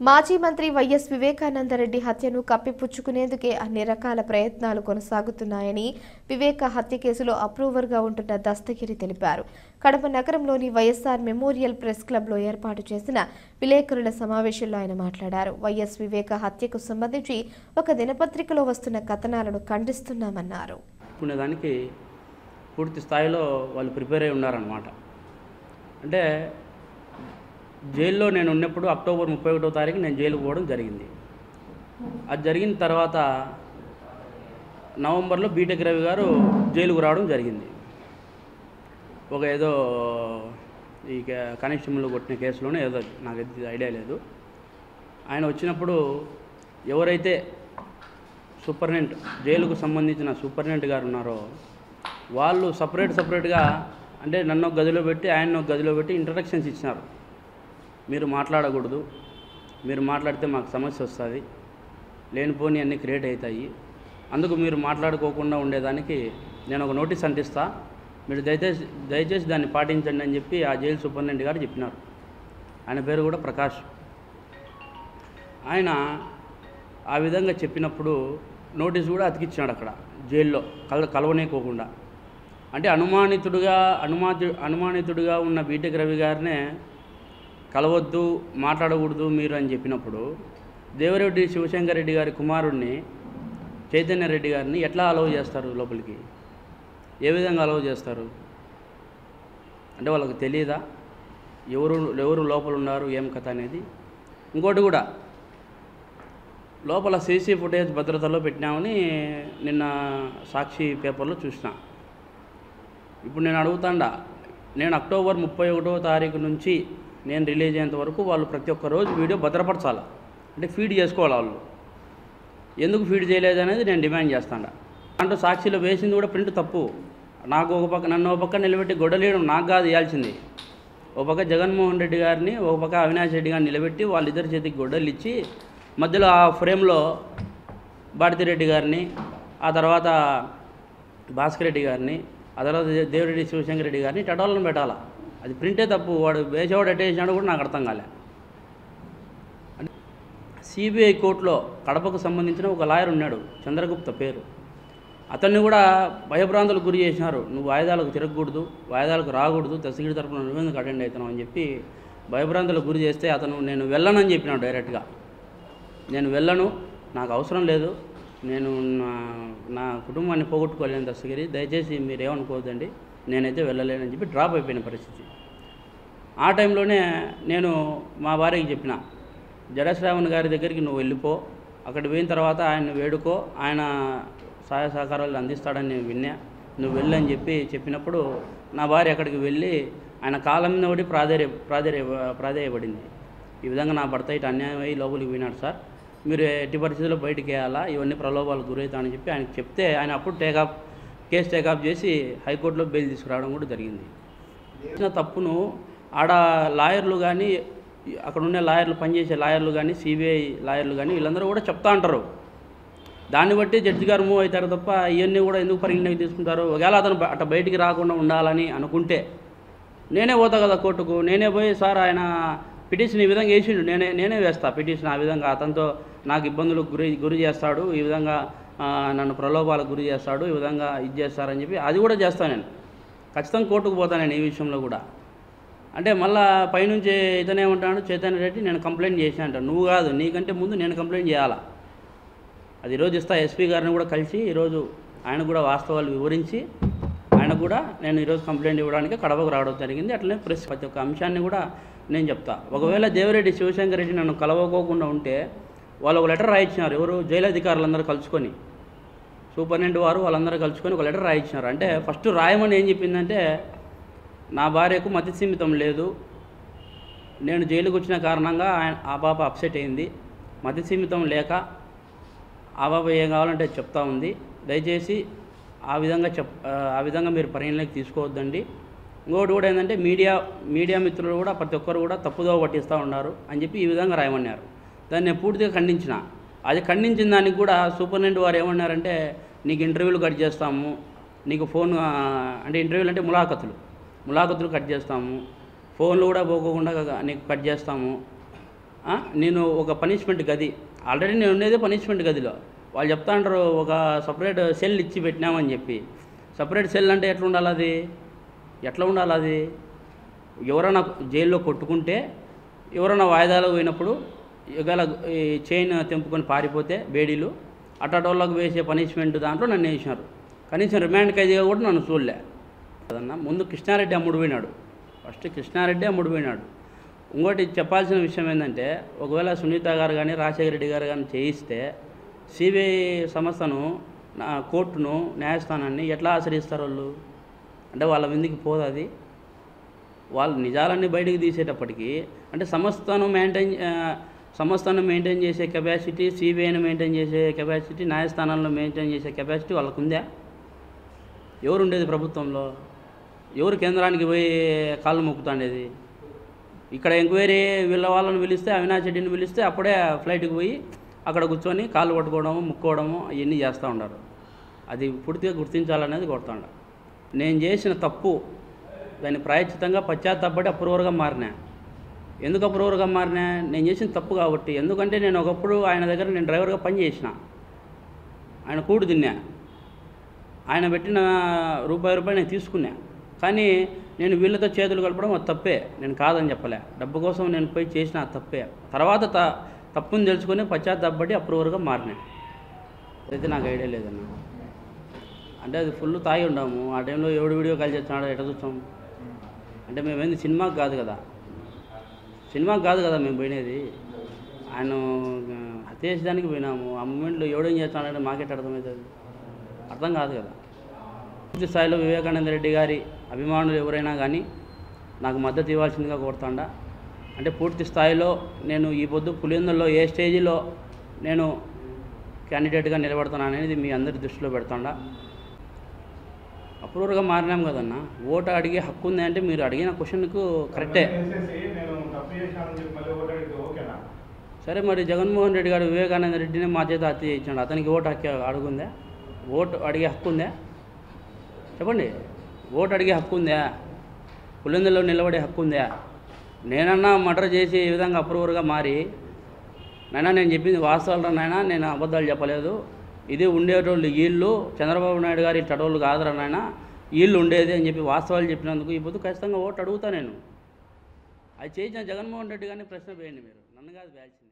మాజీ మంత్రి వైఎస్ వివేకానందరెడ్డి హత్యను కప్పిపుచ్చుకునేందుకే అన్ని రకాల ప్రయత్నాలు కొనసాగుతున్నాయని వివేక హత్య కేసులో అప్రూవర్గా ఉంటున్న దస్తగిరి తెలిపారు. కడప నగరంలోని వైఎస్ఆర్ మెమోరియల్ ప్రెస్ క్లబ్లో ఏర్పాటు చేసిన విలేకరుల సమావేశంలో ఆయన మాట్లాడారు. వైఎస్ వివేక హత్యకు సంబంధించి ఒక దినపత్రికలో వస్తున్న కథనాలను ఖండిస్తున్నామన్నారు. దానికి పూర్తి స్థాయిలో వాళ్ళు ప్రిపేర్ అయి ఉన్నారన్నమాట. అంటే జైల్లో నేను ఉన్నప్పుడు అక్టోబర్ 31వ తారీఖు నేను జైలుకు పోవడం జరిగింది. అది జరిగిన తర్వాత నవంబర్లో బీటెక్ రవి గారు జైలుకు రావడం జరిగింది. ఒక ఏదో ఈ కానిస్టేబుల్ కొట్టిన కేసులోనే ఏదో నాకు ఐడియా లేదు. ఆయన వచ్చినప్పుడు ఎవరైతే సూపరింటెండెంట్ జైలుకు సంబంధించిన సూపరింటెండెంట్ గారు ఉన్నారో వాళ్ళు సపరేట్గా అంటే నన్ను ఒక గదిలో పెట్టి ఆయన ఒక గదిలో పెట్టి ఇంట్రడక్షన్స్ ఇచ్చినారు. మీరు మాట్లాడకూడదు, మీరు మాట్లాడితే మాకు సమస్య వస్తుంది, లేనిపోని అన్నీ క్రియేట్ అవుతాయి, అందుకు మీరు మాట్లాడుకోకుండా ఉండేదానికి నేను ఒక నోటీస్ అంటిస్తా, మీరు దయచేసి దాన్ని పాటించండి అని చెప్పి ఆ జైలు సూపరింటెండెంట్ గారు చెప్పినారు. ఆయన పేరు కూడా ప్రకాష్. ఆయన ఆ విధంగా చెప్పినప్పుడు నోటీస్ కూడా అతికిచ్చాడు అక్కడ జైల్లో కలవనేకోకుండా. అంటే అనుమానితుడుగా ఉన్న బీటెక్ రవి గారినే కలవద్దు, మాట్లాడకూడదు మీరు అని చెప్పినప్పుడు దేవిరెడ్డి శివశంకర్ రెడ్డి గారి కుమారుడిని చైతన్య రెడ్డి గారిని ఎట్లా అలౌ చేస్తారు లోపలికి? ఏ విధంగా అలౌ చేస్తారు? అంటే వాళ్ళకి తెలియదా ఎవరు లోపల ఉన్నారు, ఏం కథ అనేది? ఇంకోటి కూడా, లోపల సీసీ ఫుటేజ్ భద్రతలో పెట్టినామని నిన్న సాక్షి పేపర్లో చూసిన. ఇప్పుడు నేను అడుగుతాండా, నేను అక్టోబర్ 31వ తారీఖు నుంచి నేను రిలీజ్ అయ్యేంత వరకు వాళ్ళు ప్రతి ఒక్క రోజు వీడియో భద్రపరచాలి, అంటే ఫీడ్ చేసుకోవాలి. వాళ్ళు ఎందుకు ఫీడ్ చేయలేదు అనేది నేను డిమాండ్ చేస్తాను. అంటే సాక్షిలో వేసింది కూడా ప్రింట్ తప్పు. నన్ను ఒక పక్క నిలబెట్టి గొడవలేయడం నాకు కాదు ఇవ్వాల్సింది. ఒక పక్క జగన్మోహన్ రెడ్డి గారిని, ఒక పక్క అవినాష్ రెడ్డి గారిని నిలబెట్టి వాళ్ళిద్దరి చేతికి గొడ్డలు ఇచ్చి మధ్యలో ఆ ఫ్రేమ్లో భారతిరెడ్డి గారిని, ఆ తర్వాత భాస్కర్ రెడ్డి గారిని, ఆ తర్వాత దేవిరెడ్డి శివశంకర్ రెడ్డి గారిని టటాలను పెట్టాలా. అది ప్రింటే తప్పు. వాడు వేసేవాడు అటేసినాడు కూడా నాకు అర్థం కాలే. సిబిఐ కోర్టులో కడపకు సంబంధించిన ఒక లాయర్ ఉన్నాడు, చంద్రగుప్త పేరు. అతన్ని కూడా భయభ్రాంతులకు గురి చేసినారు. నువ్వు వాయిదాలకు తిరగకూడదు, వాయిదాలకు రాకూడదు, దస్తగిరి తరపున నువ్వెందుకు అటెండ్ అవుతున్నావు అని చెప్పి భయభ్రాంతులకు గురి చేస్తే అతను నేను వెళ్ళనని చెప్పినాడు డైరెక్ట్గా. నేను వెళ్ళను, నాకు అవసరం లేదు, నేను నా కుటుంబాన్ని పోగొట్టుకోలేను దస్తగిరి, దయచేసి మీరేమనుకోవద్దండి, నేనైతే వెళ్ళలేనని చెప్పి డ్రాప్ అయిపోయిన పరిస్థితి. ఆ టైంలోనే నేను మా భార్యకి చెప్పిన, జడశ్రావణ్ గారి దగ్గరికి నువ్వు వెళ్ళిపో, అక్కడ పోయిన తర్వాత ఆయన వేడుకో, ఆయన సహాయ సహకారాలు అందిస్తాడని నేను విన్నా, నువ్వు వెళ్ళని చెప్పినప్పుడు నా భార్య అక్కడికి వెళ్ళి ఆయన కాలం మీద పడి ప్రాధేయపడింది. ఈ విధంగా నా భర్త ఇటు అన్యాయం అయ్యి లోపలికి పోయినాడు సార్, మీరు ఎట్టి పరిస్థితుల్లో బయటికి వేయాలా, ఇవన్నీ ప్రలోభాలకు గురవుతామని చెప్పి ఆయనకు చెప్తే ఆయన అప్పుడు కేసు టేకప్ చేసి హైకోర్టులో బెయిల్ తీసుకురావడం కూడా జరిగింది. చేసిన తప్పును ఆడ లాయర్లు కానీ, అక్కడ ఉండే లాయర్లు, పనిచేసే లాయర్లు కానీ, సిబిఐ లాయర్లు కానీ వీళ్ళందరూ కూడా చెప్తా అంటారు. దాన్ని బట్టి జడ్జి గారు మూవ్ అవుతారు తప్ప ఇవన్నీ కూడా ఎందుకు పరిగణలోకి తీసుకుంటారు? ఒకవేళ అతను అట్లా బయటికి రాకుండా ఉండాలని అనుకుంటే నేనే పోతా కదా కోర్టుకు, నేనే పోయి సార్ ఆయన పిటిషన్ ఈ విధంగా వేసిండు, నేనే వేస్తా పిటిషన్, ఆ విధంగా అతనితో నాకు ఇబ్బందులకు గురి చేస్తాడు, ఈ విధంగా నన్ను ప్రలోభాలకు గురి చేస్తాడు, ఈ విధంగా ఇది చేస్తారని చెప్పి అది కూడా చేస్తాను. నేను ఖచ్చితంగా కోర్టుకు పోతాను నేను ఈ విషయంలో కూడా. అంటే మళ్ళీ పైనుంచి ఇతనేమంటాడు, చైతన్య రెడ్డి నేను కంప్లైంట్ చేసిన అంటాను. నువ్వు కాదు, నీకంటే ముందు నేను కంప్లైంట్ చేయాలా. అది ఈరోజు ఇస్తా. ఎస్పీ గారిని కూడా కలిసి ఈరోజు ఆయన కూడా వాస్తవాలు వివరించి ఆయన కూడా నేను ఈరోజు కంప్లైంట్ ఇవ్వడానికి కడపకు రావడం జరిగింది. అట్లనే ప్రతి ఒక్క అంశాన్ని కూడా నేను చెప్తా. ఒకవేళ దేవిరెడ్డి శివశంకర్ రెడ్డి నన్ను కలవకోకుండా ఉంటే వాళ్ళు ఒక లెటర్ రాయించినారు. ఎవరు? జైలు అధికారులందరూ కలుసుకొని, సూపరింటెండెంట్ వారు వాళ్ళందరూ కలుసుకొని ఒక లెటర్ రాయించినారు. అంటే ఫస్ట్ రాయమని ఏం చెప్పిందంటే, నా భార్యకు మతి సీమితం లేదు, నేను జైలుకు వచ్చిన కారణంగా ఆ పాప అప్సెట్ అయింది, మతి సీమితం లేక ఆ పాప ఏం కావాలంటే చెప్తా ఉంది, దయచేసి ఆ విధంగా మీరు పరిగణలోకి తీసుకోవద్దండి. ఇంకోటి కూడా ఏంటంటే మీడియా మిత్రులు కూడా ప్రతి ఒక్కరు కూడా తప్పుదోవ పట్టిస్తూ ఉన్నారు అని చెప్పి ఈ విధంగా రాయమన్నారు. దాన్ని నేను పూర్తిగా ఖండించిన. అది ఖండించిన దానికి కూడా సూపరింటెండెంట్ వారు ఏమన్నారంటే, నీకు ఇంటర్వ్యూలు కట్ చేస్తాము, నీకు ఫోన్ అంటే ఇంటర్వ్యూలు అంటే ములాఖతులు కట్ చేస్తాము, ఫోన్లు కూడా పోకోకుండా నీకు కట్ చేస్తాము, నేను ఒక పనిష్మెంట్ గది ఆల్రెడీ నేను ఉండేదే పనిష్మెంట్ గదిలో. వాళ్ళు చెప్తా అంటారు ఒక సపరేట్ సెల్ ఇచ్చి పెట్టినామని చెప్పి. సపరేట్ సెల్ అంటే ఎట్లా ఉండాలి అది? ఎట్లా ఉండాలి అది? ఎవరైనా జైల్లో కొట్టుకుంటే, ఎవరైనా వాయిదాలకు పోయినప్పుడు ఒకవేళ ఈ చైన్ తెంపుకొని పారిపోతే బేడీలు అట్టోళ్ళకు వేసే పనిష్మెంట్ దాంట్లో నన్ను వేసినారు. కనీసం రిమాండ్ ఖైదీగా కూడా నన్ను చూడలే కదన్నా. ముందు కృష్ణారెడ్డి అమ్ముడు పోయినాడు. ఫస్ట్ కృష్ణారెడ్డి అమ్ముడు పోయినాడు. ఇంకోటి చెప్పాల్సిన విషయం ఏంటంటే, ఒకవేళ సునీత గారు కానీ రాజశేఖర రెడ్డి గారు కానీ చేయిస్తే సిబిఐ సంస్థను కోర్టును న్యాయస్థానాన్ని ఎట్లా ఆశ్రయిస్తారు వాళ్ళు? అంటే వాళ్ళ మీదకి పోదు అది. వాళ్ళు నిజాలన్నీ బయటికి తీసేటప్పటికీ అంటే సంస్థను మెయింటైన్ చేసే కెపాసిటీ, సిబిఐని మెయింటైన్ చేసే కెపాసిటీ, న్యాయస్థానాలను మెయింటైన్ చేసే కెపాసిటీ వాళ్ళకు ఉందా? ఎవరు ఉండేది ప్రభుత్వంలో? ఎవరు కేంద్రానికి పోయి కాళ్ళు మొక్కుతాండేది? ఇక్కడ ఎంక్వైరీ వీళ్ళ వాళ్ళని పిలిస్తే, అవినాష్ రెడ్డిని పిలిస్తే అప్పుడే ఫ్లైట్కి పోయి అక్కడ కూర్చొని కాళ్ళు పట్టుకోవడము, ముక్కోవడము అవన్నీ చేస్తూ ఉంటారు. అది పూర్తిగా గుర్తించాలనేది కోరుతాండ. నేను చేసిన తప్పు దాన్ని ప్రాయశ్చితంగా పశ్చాత్తాపడి అప్రూవర్గా మారినా. ఎందుకు అప్రూవర్గా మారినా? నేను చేసిన తప్పు కాబట్టి. ఎందుకంటే నేను ఒకప్పుడు ఆయన దగ్గర నేను డ్రైవర్గా పని చేసిన, ఆయన కూడు తిన్నా, ఆయన పెట్టిన రూపాయి నేను తీసుకున్నా. కానీ నేను వీళ్ళతో చేతులు కలపడం అది తప్పే, నేను కాదని చెప్పలే. డబ్బు కోసం నేను పోయి చేసిన తప్పే. తర్వాత తప్పుని తెలుసుకొని పశ్చాత్తాపడి అప్రూవర్గా మారినా. అయితే నాకు ఐడియా లేదన్న. అంటే అది ఫుల్ తాగి ఉన్నాము ఆ టైంలో. ఎవడు వీడియో కాల్ చేస్తున్నాడో ఎట్లా చూస్తాం? అంటే మేమేంది సినిమాకి కాదు కదా మేము పోయినది. ఆయన హత్య చేసేదానికి పోయినాము. ఆ మూమెంట్లో ఎవడేం చేస్తున్నాడంటే మాకెట్ అర్థమవుతుంది? అర్థం కాదు కదా. పూర్తి స్థాయిలో వివేకానంద రెడ్డి గారి అభిమానులు ఎవరైనా కానీ నాకు మద్దతు ఇవ్వాల్సిందిగా కోరుతాండా. అంటే పూర్తి స్థాయిలో నేను ఈ పొద్దు పులివెందుల్లో ఏ స్టేజిలో నేను క్యాండిడేట్గా నిలబడతాను అనేది మీ అందరి దృష్టిలో పెడతాండా. అప్రూవర్గా మారినాం కదన్నా. ఓటు అడిగే హక్కు ఉంది అంటే మీరు అడిగిన క్వశ్చన్కు కరెక్టే. సరే, మరి జగన్మోహన్ రెడ్డి గారు వివేకానంద రెడ్డిని మా చేత హత్య చేయించాడు. అతనికి ఓటు హక్కు అడుగుందా? ఓటు అడిగే హక్కు ఉందా? చెప్పండి. ఓటు అడిగే హక్కు ఉందా? పులివెందుల్లో నిలబడే హక్కు ఉందా? నేనన్నా మర్డర్ చేసి ఈ విధంగా అప్రూవర్గా మారి, నైనా నేను చెప్పింది వాస్తవాలు నాయనా, నేను అబద్ధాలు చెప్పలేదు, ఇది ఉండేటోళ్ళు వీళ్ళు, చంద్రబాబు నాయుడు గారు ఇట్టోళ్ళు కాదురా నాయన, వీళ్ళు ఉండేది అని చెప్పి వాస్తవాలు చెప్పినందుకు ఈ పొద్దు ఖచ్చితంగా ఓటు అడుగుతా నేను. అది చేయించిన జగన్మోహన్ రెడ్డి గారిని ప్రశ్న వేయండి మీరు, నన్ను కాదు వేయాల్సింది.